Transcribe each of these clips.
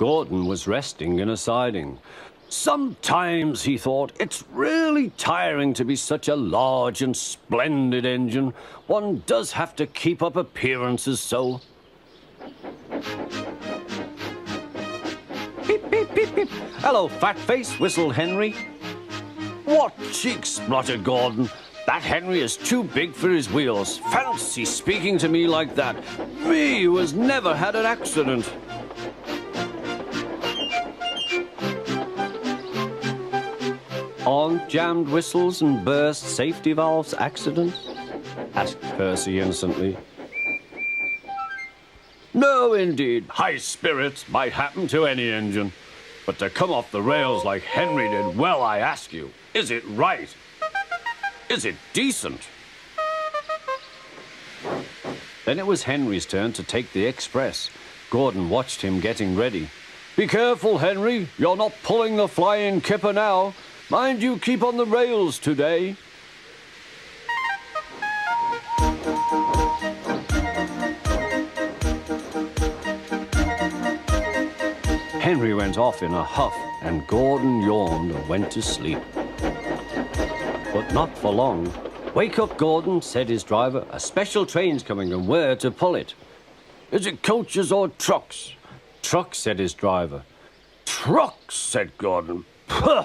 Gordon was resting in a siding. Sometimes, he thought, it's really tiring to be such a large and splendid engine. One does have to keep up appearances so. Beep, beep, beep, beep. Hello, fat face, whistled Henry. What cheeks, spluttered Gordon. That Henry is too big for his wheels. Fancy speaking to me like that. Me, who has never had an accident. Aren't jammed whistles and burst safety valves accidents? Asked Percy innocently. No, indeed. High spirits might happen to any engine. But to come off the rails like Henry did, well, I ask you, is it right? Is it decent? Then it was Henry's turn to take the express. Gordon watched him getting ready. Be careful, Henry. You're not pulling the flying kipper now. Mind you keep on the rails today. Henry went off in a huff, and Gordon yawned and went to sleep. But not for long. Wake up, Gordon, said his driver. A special train's coming, and we're to pull it. Is it coaches or trucks? Trucks, said his driver. Trucks, said Gordon. Puh!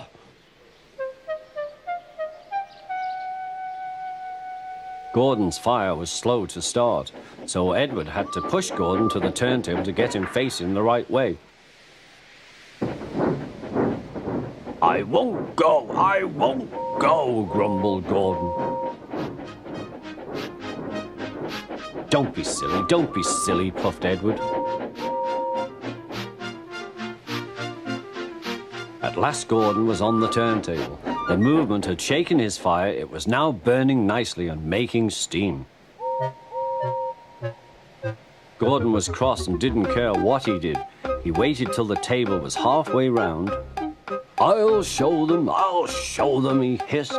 Gordon's fire was slow to start, so Edward had to push Gordon to the turntable to get him facing the right way. I won't go, grumbled Gordon. Don't be silly, puffed Edward. At last Gordon was on the turntable. The movement had shaken his fire. It was now burning nicely and making steam. Gordon was cross and didn't care what he did. He waited till the table was halfway round. I'll show them, he hissed.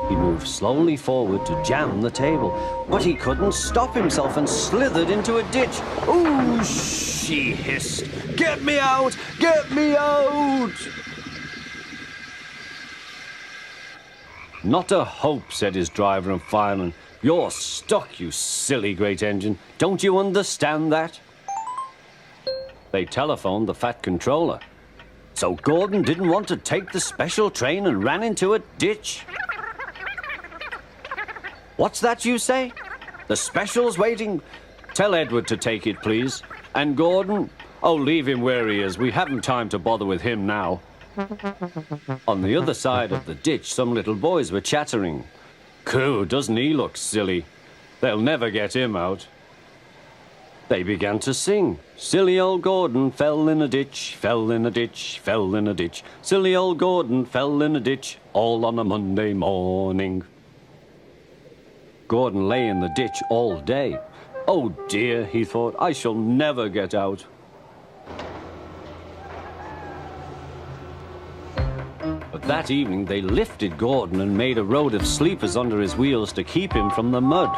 He moved slowly forward to jam the table, but he couldn't stop himself and slithered into a ditch. Ooh, she hissed. Get me out! Get me out! Not a hope, said his driver and fireman. You're stuck, you silly great engine. Don't you understand that? They telephoned the Fat Controller. So Gordon didn't want to take the special train and ran into a ditch. What's that you say? The special's waiting? Tell Edward to take it, please. And Gordon? Oh, leave him where he is. We haven't time to bother with him now. On the other side of the ditch, some little boys were chattering. Coo, doesn't he look silly? They'll never get him out. They began to sing. Silly old Gordon fell in a ditch, fell in a ditch, fell in a ditch. Silly old Gordon fell in a ditch, all on a Monday morning. Gordon lay in the ditch all day. Oh dear, he thought, I shall never get out. But that evening they lifted Gordon and made a road of sleepers under his wheels to keep him from the mud.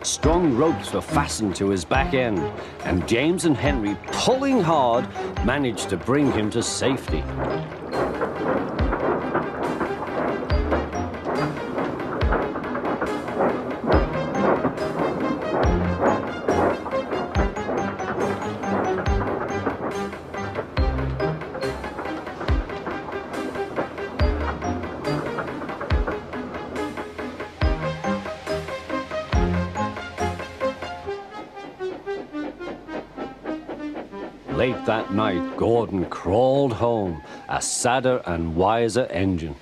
Strong ropes were fastened to his back end, and James and Henry, pulling hard, managed to bring him to safety. Late that night, Gordon crawled home, a sadder and wiser engine.